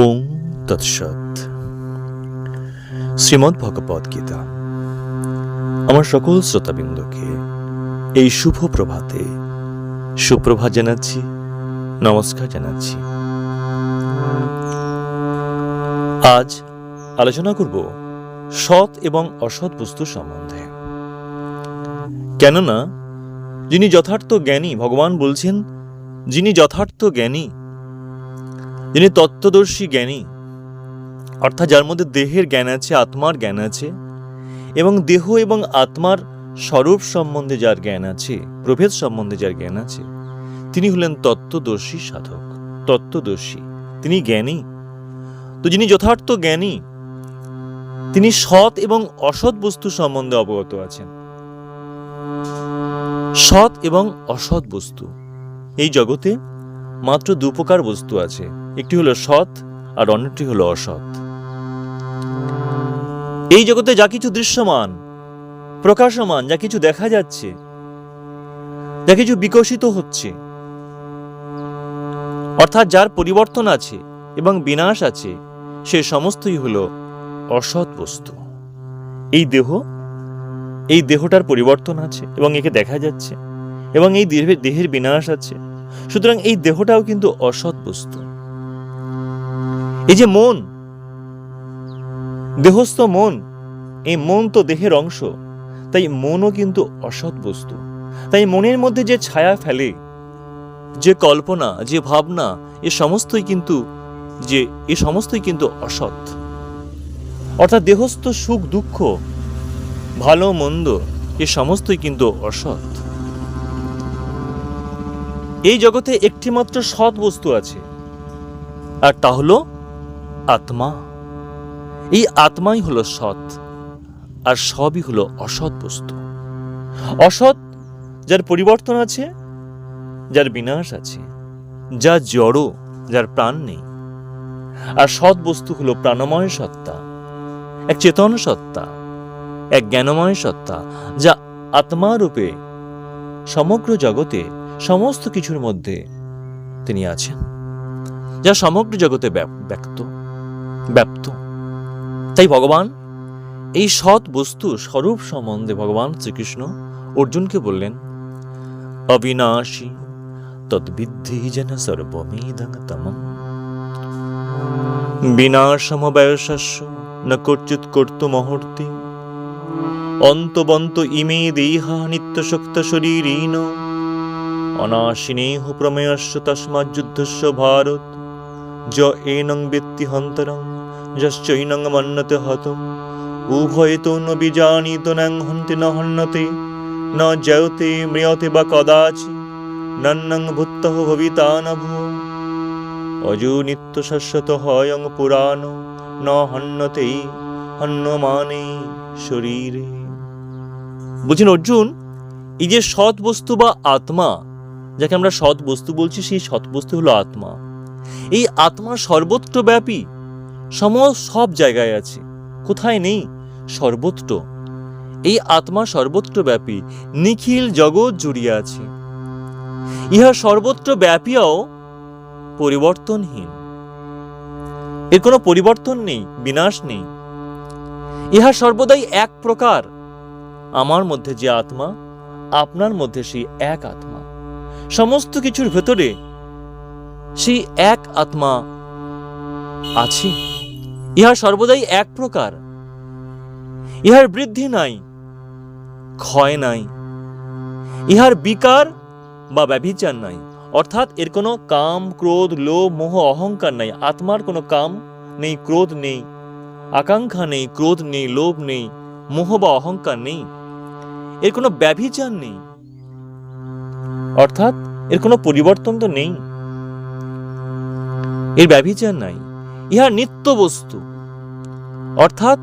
ওং তৎসৎ। শ্রীমদ্ ভগবদ গীতা। আমার সকল শ্রোতাবৃন্দকে এই শুভ প্রভাতে সুপ্রভাত জানাচ্ছি, নমস্কার জানাচ্ছি। আজ আলোচনা করব সৎ এবং অসৎ বস্তু সম্বন্ধে। কেননা যিনি যথার্থ জ্ঞানী, ভগবান বলছেন যিনি যথার্থ জ্ঞানী, যিনি তত্ত্বদর্শী জ্ঞানী, অর্থাৎ যার মধ্যে দেহের জ্ঞান আছে, আত্মার জ্ঞান আছে, এবং দেহ এবং আত্মার স্বরূপ সম্বন্ধে যার জ্ঞান আছে, প্রভেদ সম্বন্ধে যার জ্ঞান আছে, তিনি হলেন তত্ত্বদর্শী সাধক, তত্ত্বদর্শী, তিনি জ্ঞানী। তো যিনি যথার্থ জ্ঞানী তিনি সৎ এবং অসৎ বস্তু সম্বন্ধে অবগত আছেন। সৎ এবং অসৎ বস্তু, এই জগতে মাত্র দু প্রকার বস্তু আছে, একটি হলো সৎ আর অন্যটি হলো অসৎ। এই জগতে যা কিছু দৃশ্যমান, প্রকাশমান, যা কিছু দেখা যাচ্ছে, যা কিছু বিকশিত হচ্ছে, অর্থাৎ যার পরিবর্তন আছে এবং বিনাশ আছে, সে সমস্তই হলো অসৎ বস্তু। এই দেহটার পরিবর্তন আছে এবং একে দেখা যাচ্ছে, এবং এই দেহের বিনাশ আছে, সুতরাং এই দেহটাও কিন্তু অসৎ বস্তু। এই যে মন, দেহস্থ মন, এই মন তো দেহের অংশ, তাই মনও কিন্তু অসৎ বস্তু। তাই মনের মধ্যে যে ছায়া ফেলে, যে কল্পনা, যে ভাবনা, এ সমস্তই কিন্তু অসৎ। অর্থাৎ দেহস্থ সুখ দুঃখ, ভালো মন্দ, এ সমস্তই কিন্তু অসৎ। এই জগতে একটি মাত্র সৎ বস্তু আছে, আর তা হলো আত্মা। এই আত্মাই হলো সৎ, আর সবই হলো অসৎ বস্তু। অসৎ যার পরিবর্তন আছে, যার বিনাশ আছে, যা জড়, যার প্রাণ নেই। আর সৎ বস্তু হলো প্রাণময় সত্তা, এক চেতন সত্তা, এক জ্ঞানময় সত্তা, যা আত্মা রূপে সমগ্র জগতে সমস্ত কিছুর মধ্যে তিনি আছেন, যা সমগ্র জগতে ব্যাপ্ত। তাই ভগবান এই সৎ বস্তু স্বরূপ সম্বন্ধে ভগবান শ্রীকৃষ্ণ অর্জুনকে বললেন, অবিনাশী তদ্বিদ্ধি যেন সর্বমেদং তমঃ বিনাশমবয়সস্য ন কর্চিৎ কর্তুমহর্তি অন্তবন্ত ইমে দেহা নিত্যশক্ত শরীরেণ অনাশিনেহ প্রমেয়স্য তস্মাৎ যুদ্ধস্য ভারত য এনং বেত্তি হন্তরং যশ্চৈনং মন্যতে হতম উভয়ে তো ন বিজানীত নং হন্তি ন হন্যতে ন জয়তে ম্রিয়তে বা কদাচি নন্নং ভূত্তঃ ভবিতা ন ভূ অজো নিত্য শাশ্বত হয়ং পুরাণ ন হন্যতে হন্যমানে শরীরে। বুঝছেন অর্জুন, এই যে সৎ বস্তু বা আত্মা, যাকে আমরা সৎ বস্তু বলছি, সেই সৎ বস্তু হলো আত্মা। এই আত্মা সর্বত্র ব্যাপী, সব জায়গায় আছে, কোথায় নেই, সর্বত্র। এই আত্মা সর্বত্র ব্যাপী, নিখিল জগৎ জুড়িয়ে আছে। ইহা সর্বত্র ব্যাপীও পরিবর্তনহীন, এর কোনো পরিবর্তন নেই, বিনাশ নেই। ইহা সর্বদাই এক প্রকার। আমার মধ্যে যে আত্মা, আপনার মধ্যে সেই এক আত্মা, সমস্ত কিছুর ভেতরে সেই এক আত্মা আছে। ইহা সর্বদাই এক প্রকার। ইহার বৃদ্ধি নাই, ক্ষয় নাই, ইহার বিকার বা ব্যভিচার নাই, অর্থাৎ এর কোনো কাম, ক্রোধ, লোভ, মোহ, অহংকার নাই। আত্মার কোনো কাম নেই, ক্রোধ নেই, আকাঙ্ক্ষা নেই, ক্রোধ নেই, লোভ নেই, মোহ বা অহংকার নেই, এর কোনো ব্যভিচার নেই, অর্থাৎ এর কোনো পরিবর্তন তো নেই, এর ব্যভিচার নাই। ইহা নিত্য বস্তু, অর্থাৎ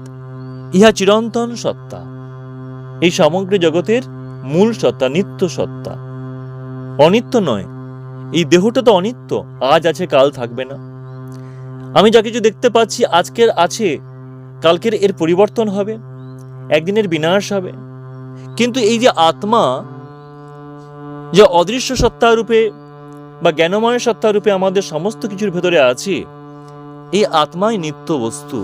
ইহা চিরন্তন সত্তা, এই সমগ্র জগতের মূল সত্তা, নিত্য সত্তা, অনিত্য নয়। এই দেহটা তো অনিত্য, আজ আছে কাল থাকবে না। আমি যা কিছু দেখতে পাচ্ছি, আজকের আছে, কালকের এর পরিবর্তন হবে, একদিনের বিনাশ হবে। কিন্তু এই যে আত্মা, যে অদৃশ্য সত্তা রূপে বা জ্ঞানময় সত্তা রূপে আমাদের সমস্ত কিছুর ভেতরে আছে, এই আত্মাই নিত্য বস্তু।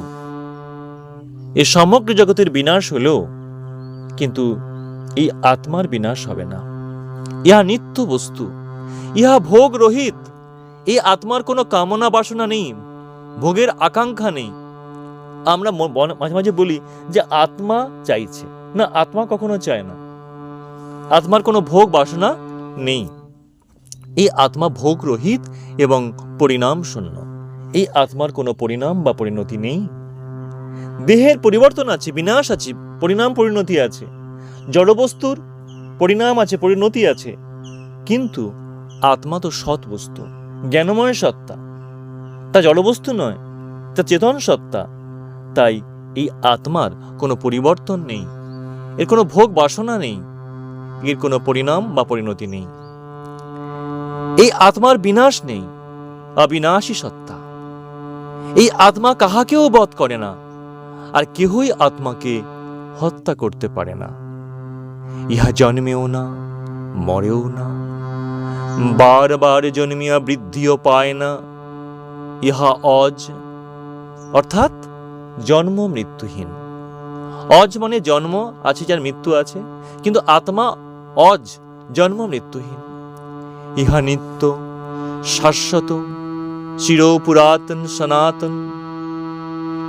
এ সমগ্র জগতের বিনাশ হলেও কিন্তু এই আত্মার বিনাশ হবে না। ইহা নিত্য বস্তু, ইহা ভোগ রহিত। এই আত্মার কোনো কামনা বাসনা নেই, ভোগের আকাঙ্ক্ষা নেই। আমরা মাঝে মাঝে বলি যে আত্মা চাইছে, না, আত্মা কখনো চায় না। আত্মার কোনো ভোগ বাসনা নেই। এই আত্মা ভোগ রহিত এবং পরিণাম শূন্য। এই আত্মার কোনো পরিণাম বা পরিণতি নেই। দেহের পরিবর্তন আছে, বিনাশ আছে, পরিণাম পরিণতি আছে। জড়বস্তুর পরিণাম আছে, পরিণতি আছে, কিন্তু আত্মা তো সৎ বস্তু, জ্ঞানময় সত্তা। তা জড়বস্তু নয়, তা চেতন সত্তা। তাই এই আত্মার কোনো পরিবর্তন নেই, এর কোনো ভোগ বাসনা নেই, এর কোনো পরিণাম বা পরিণতি নেই। এই আত্মার বিনাশ নেই, অবিনাশী সত্তা। এই আত্মা কাহাকেও বধ করে না, আর কেহই আত্মাকে হত্যা করতে পারে না। ইহা জন্মেও না, মরেও না, বারবার জন্মিয়া বৃদ্ধিও পায় না। ইহা অজ, অর্থাৎ জন্ম মৃত্যুহীন। অজ মানে জন্ম আছে, যার মৃত্যু আছে, কিন্তু আত্মা অজ, জন্ম মৃত্যুহীন। ইহা নিত্য, শাশ্বত, চির পুরাতন, সনাতন।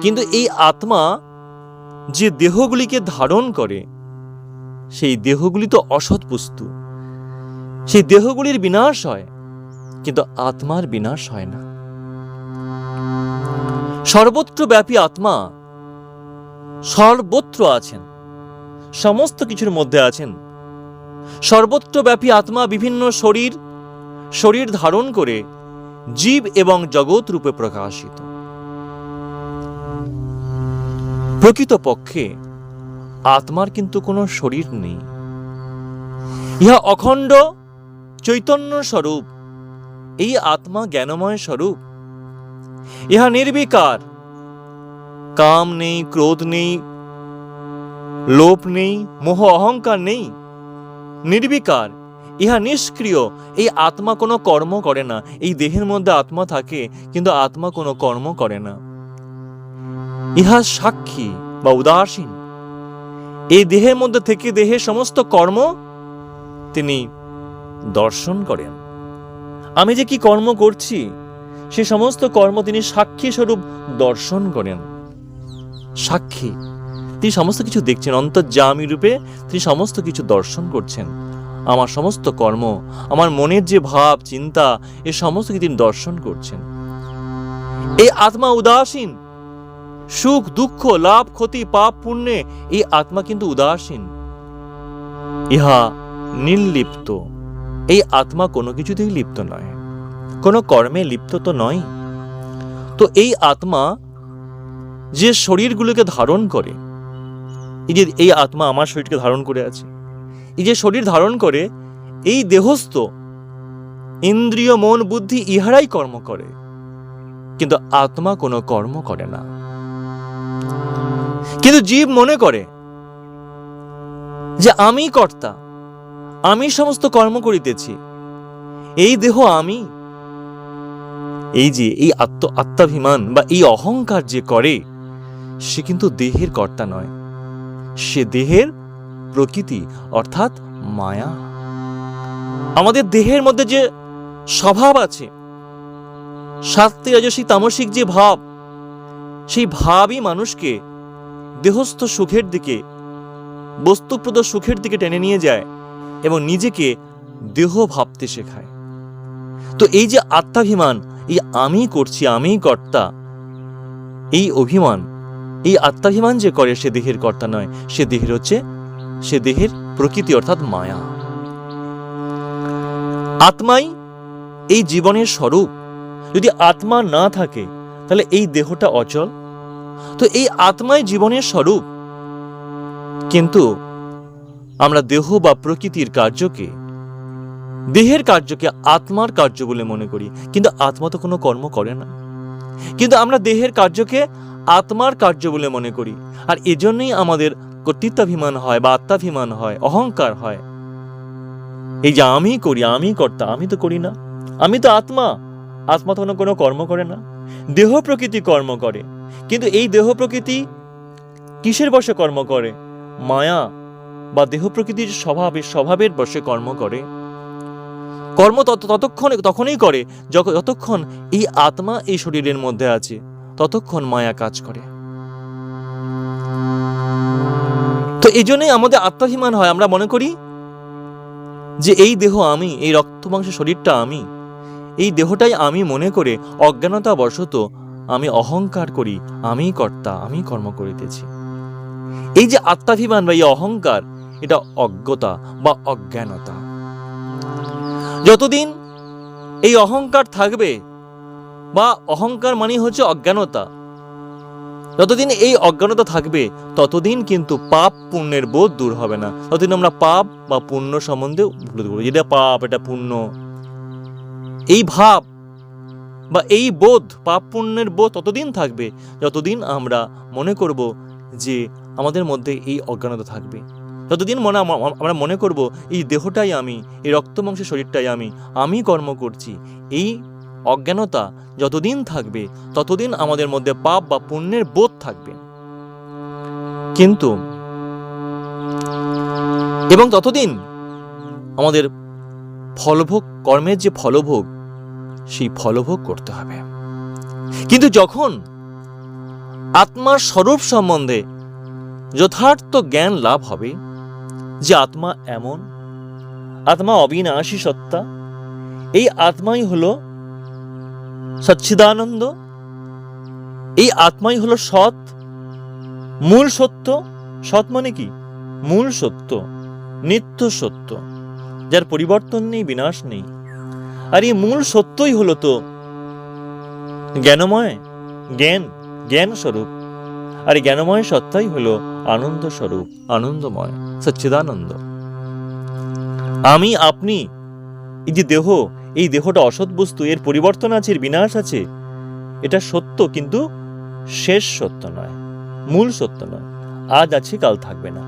কিন্তু এই আত্মা যে দেহগুলিকে ধারণ করে, সেই দেহগুলি তো অসৎ বস্তু। সেই দেহগুলির বিনাশ হয়, কিন্তু আত্মার বিনাশ হয় না। সর্বত্র ব্যাপী আত্মা সর্বত্র আছেন, সমস্ত কিছুর মধ্যে আছেন। সর্বত্র ব্যাপী আত্মা বিভিন্ন শরীর ধারণ করে জীব এবং জগৎ রূপে প্রকাশিত। প্রকৃতপক্ষে আত্মার কিন্তু কোনো শরীর নেই। ইহা অখণ্ড চৈতন্য স্বরূপ। এই আত্মা জ্ঞানময় স্বরূপ। ইহা নির্বিকার, কাম নেই, ক্রোধ নেই, লোভ নেই, মোহ অহংকার নেই, নির্বিকার। ইহা নিষ্ক্রিয়। এই আত্মা কোনো কর্ম করে না। এই দেহের মধ্যে আত্মা থাকে, কিন্তু আত্মা কোনো কর্ম করে না। ইহা সাক্ষী বা উদাসীন। এই দেহের মধ্যে থেকে দেহের সমস্ত কর্ম তিনি দর্শন করেন। আমি যে কি কর্ম করছি, সে সমস্ত কর্ম তিনি সাক্ষী স্বরূপ দর্শন করেন। সাক্ষী, তিনি সমস্ত কিছু দেখছেন, অন্তর্যামী রূপে তিনি সমস্ত কিছু দর্শন করছেন। আমার সমস্ত কর্ম, আমার মনের যে ভাব চিন্তা, এ সমস্ত কিছু তিনি দর্শন করছেন। এই আত্মা উদাসীন। সুখ দুঃখ, লাভ ক্ষতি, পাপ পুণ্যে এই আত্মা কিন্তু উদাসীন। ইহা নির্লিপ্ত। এই আত্মা কোনো কিছুতেই লিপ্ত নয়, কোনো কর্মে লিপ্ত তো নয়। তো এই আত্মা যে শরীরগুলোকে ধারণ করে, এই আত্মা আমার শরীরকে ধারণ করে আছে, এই যে শরীর ধারণ করে, এই দেহস্থ ইন্দ্রিয়, মন, বুদ্ধি ইহারাই কর্ম করে, কিন্তু আত্মা কোনো কর্ম করে না। কিন্তু জীব মনে করে যে আমি কর্তা, আমি সমস্ত কর্ম করিতেছি, এই দেহ আমি। এই যে এই আত্মাভিমান বা এই অহংকার যে করে, সে কিন্তু দেহের কর্তা নয়, সে দেহের প্রকৃতি অর্থাৎ মায়া। আমাদের দেহের মধ্যে যে স্বভাব আছে, সাত্ত্বিক রাজসিক তামসিক যে ভাব, সেই ভাবই মানুষকে দেহস্থ সুখের দিকে, বস্তুপ্রদ সুখের দিকে টেনে নিয়ে যায় এবং নিজেকে দেহ ভাবতে শেখায়। তো এই যে আত্মাভিমান, এই আমি করছি, আমি কর্তা, এই অভিমান, এই আত্মাভিমান যে করে, সে দেহের কর্তা নয়, সে দেহের প্রকৃতি অর্থাৎ মায়া। আত্মাই এই জীবনের স্বরূপ। যদি আত্মা না থাকে তাহলে এই দেহটা অচল। তো এই আত্মাই জীবনের স্বরূপ, কিন্তু আমরা দেহ বা প্রকৃতির কার্যকে, দেহের কার্যকে আত্মার কার্য বলে মনে করি, কিন্তু আত্মা তো কোনো কর্ম করে না। কিন্তু আমরা দেহের কার্যকে আত্মার কার্য বলে মনে করি, আর এজন্যই আমাদের কর্তৃত্বাভিমান হয় বা আত্মাভিমান হয়, অহংকার হয়। এই যে আমি করি, আমি কর্তা, আমি তো করি না, আমি তো আত্মা, আত্মা তো কোনো কর্ম করে না। দেহ প্রকৃতি কর্ম করে, কিন্তু এই দেহ প্রকৃতি কিসের বশে কর্ম করে? মায়া বা দেহ প্রকৃতির স্বভাবের বশে কর্ম করে। কর্ম তখনই করে যতক্ষণ এই আত্মা এই শরীরের মধ্যে আছে, ততক্ষণ মায়া কাজ করে। তো এই জন্যই আমাদের আত্মাভিমান হয়, আমরা মনে করি যে এই দেহ আমি, এই রক্ত মাংসের শরীরটা আমি, এই দেহটাই আমি মনে করে অজ্ঞানতা বশত আমি অহংকার করি, আমি কর্তা, আমি কর্ম করিতেছি। এই যে আত্মাভিমান বা এই অহংকার, এটা অজ্ঞতা বা অজ্ঞানতা। যতদিন এই অহংকার থাকবে, বা অহংকার মানে হচ্ছে অজ্ঞানতা, যতদিন এই অজ্ঞানতা থাকবে ততদিন কিন্তু পাপ পুণ্যের বোধ দূর হবে না। ততদিন আমরা পাপ বা পুণ্য সম্বন্ধে উপলব্ধি করব, যেটা পাপ, এটা পুণ্য, এই ভাব বা এই বোধ, পাপ পুণ্যের বোধ ততদিন থাকবে যতদিন আমরা মনে করব যে আমাদের মধ্যে এই অজ্ঞানতা থাকবে। যতদিন আমরা মনে করব এই দেহটাই আমি, এই রক্ত মাংসের শরীরটাই আমি কর্ম করছি, এই অজ্ঞানতা যতদিন থাকবে ততদিন আমাদের মধ্যে পাপ বা পুণ্যের বোধ থাকবে। কিন্তু এবং ততদিন আমাদের ফলভোগ, কর্মের যে ফলভোগ, সেই ফলভোগ করতে হবে। কিন্তু যখন আত্মার স্বরূপ সম্বন্ধে যথার্থ জ্ঞান লাভ হবে যে আত্মা এমন, আত্মা অবিনাশী সত্তা, এই আত্মাই হলো সচ্চিদানন্দ, এই আত্মাই হলো সৎ, মূল সত্য। সৎ মানে কি? মূল সত্য, নিত্য সত্য, যার পরিবর্তন নেই, বিনাশ নেই। আর এই মূল সত্যই হলো তো জ্ঞানময়, জ্ঞান স্বরূপ। আর এই জ্ঞানময় সত্তাই হলো আনন্দ স্বরূপ, আনন্দময়, সচ্চিদানন্দ। আমি, আপনি, এই যে দেহ, এই দেহটা অসৎ বস্তু, এর পরিবর্তন আছে, এর বিনাশ আছে, এটা সত্য, কিন্তু শেষ সত্য নয়, মূল সত্য নয়। আজ আছে, কাল থাকবে না।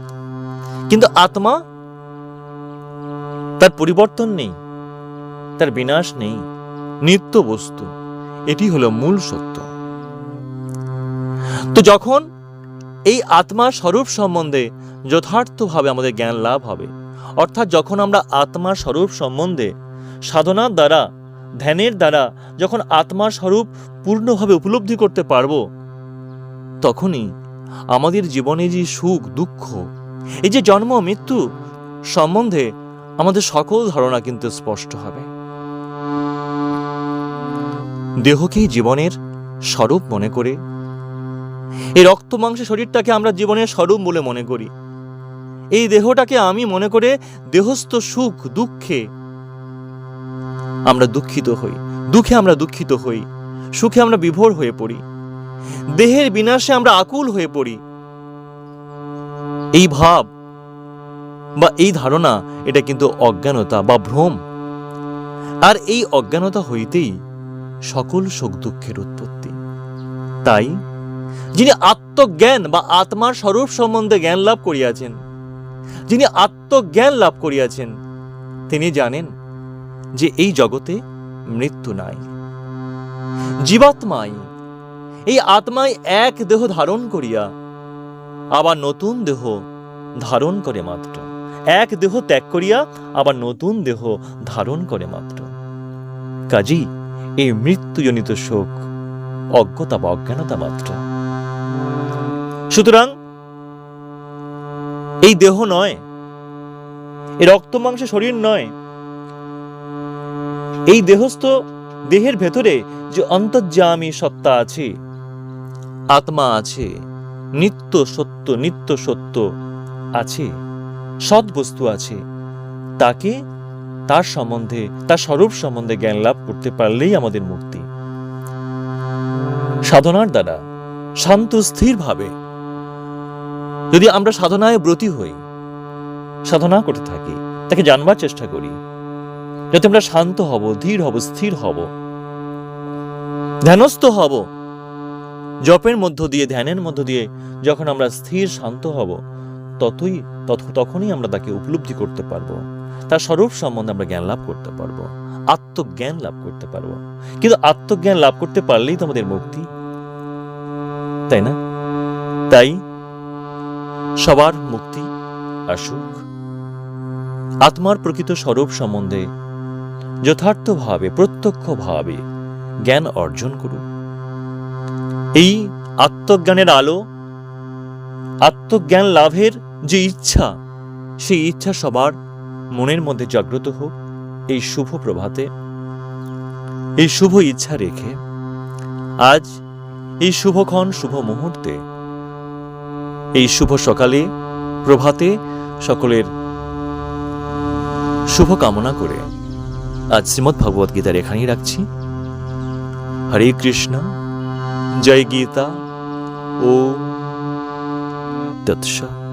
কিন্তু আত্মা, তার পরিবর্তন নেই, তার বিনাশ নেই, নিত্য বস্তু, এটি হলো মূল সত্য। তো যখন এই আত্মার স্বরূপ সম্বন্ধে যথার্থভাবে আমাদের জ্ঞান লাভ হবে, অর্থাৎ যখন আমরা আত্মার স্বরূপ সম্বন্ধে সাধনার দ্বারা, ধ্যানের দ্বারা যখন আত্মার স্বরূপ পূর্ণভাবে উপলব্ধি করতে পারব, তখনই আমাদের জীবনে যে সুখ দুঃখ, এই যে জন্ম মৃত্যু সম্বন্ধে আমাদের সকল ধারণা কিন্তু স্পষ্ট হবে। দেহকেই জীবনের স্বরূপ মনে করে, এই রক্ত মাংসের শরীরটাকে আমরা জীবনের স্বরূপ বলে মনে করি, এই দেহটাকে আমি মনে করে দেহস্থ সুখ দুঃখে আমরা দুঃখিত হই, দুঃখে আমরা দুঃখিত হই, সুখে আমরা বিভোর হয়ে পড়ি, দেহের বিনাশে আমরা আকুল হয়ে পড়ি। এই ভাব বা এই ধারণা, এটা কিন্তু অজ্ঞানতা বা ভ্রম। আর এই অজ্ঞানতা হইতেই সকল সুখ দুঃখের উৎপত্তি। তাই যিনি আত্মজ্ঞান বা আত্মার স্বরূপ সম্বন্ধে জ্ঞান লাভ করিয়াছেন, যিনি আত্মজ্ঞান লাভ করিয়াছেন, তিনি জানেন যে এই জগতে মৃত্যু নাই। জীবাত্মাই, এই আত্মাই এক দেহ ধারণ করিয়া আবার নতুন দেহ ধারণ করে মাত্র, এক দেহ ত্যাগ করিয়া আবার নতুন দেহ ধারণ করে মাত্র। কাজেই এই মৃত্যুজনিত শোক অজ্ঞতা বা অজ্ঞানতা মাত্র। সুতরাং এই দেহ নয়, এই রক্ত মাংসের শরীর নয়, এই দেহস্থ দেহের ভেতরে যে অন্তর্যামী সত্তা আছে, আত্মা আছে, নিত্য সত্য আছে, সৎ বস্তু আছে, তাকে, তার সম্বন্ধে, তার স্বরূপ সম্বন্ধে জ্ঞান লাভ করতে পারলেই আমাদের মুক্তি। সাধনার দ্বারা শান্ত স্থির ভাবে যদি আমরা সাধনায় ব্রতী হই, সাধনা করতে থাকি, তাকে জানবার চেষ্টা করি, যাতে আমরা শান্ত হব, ধীর হব, স্থির হব, ধ্যানস্থ হব। জপের মধ্য দিয়ে, ধ্যানের মধ্য দিয়ে যখন আমরা স্থির শান্ত হব, তখনই আমরা তাকে উপলব্ধি করতে পারবো, তার স্বরূপ সম্বন্ধে আমরা জ্ঞান লাভ করতে পারবো। আত্মজ্ঞান লাভ করতে পারবো। কিন্তু আত্মজ্ঞান লাভ করতে পারলেই তো আমাদের মুক্তি, তাই না? তাই সবার মুক্তি আসুক, আত্মার প্রকৃত স্বরূপ সম্বন্ধে যথার্থভাবে প্রত্যক্ষভাবে জ্ঞান অর্জন করুক। এই আত্মজ্ঞানের আলো, আত্মজ্ঞান লাভের যে ইচ্ছা, সেই ইচ্ছা সবার মনের মধ্যে জাগ্রত হোক। এই শুভ প্রভাতে এই শুভ ইচ্ছা রেখে আজ এই শুভক্ষণ, শুভ মুহূর্তে, এই শুভ সকালে প্রভাতে সকলের শুভ কামনা করে আজ শ্রীমদ্ ভগবত গীতার এখানেই রাখছি। হরে কৃষ্ণ, জয় গীতা, ও তৎসৎ।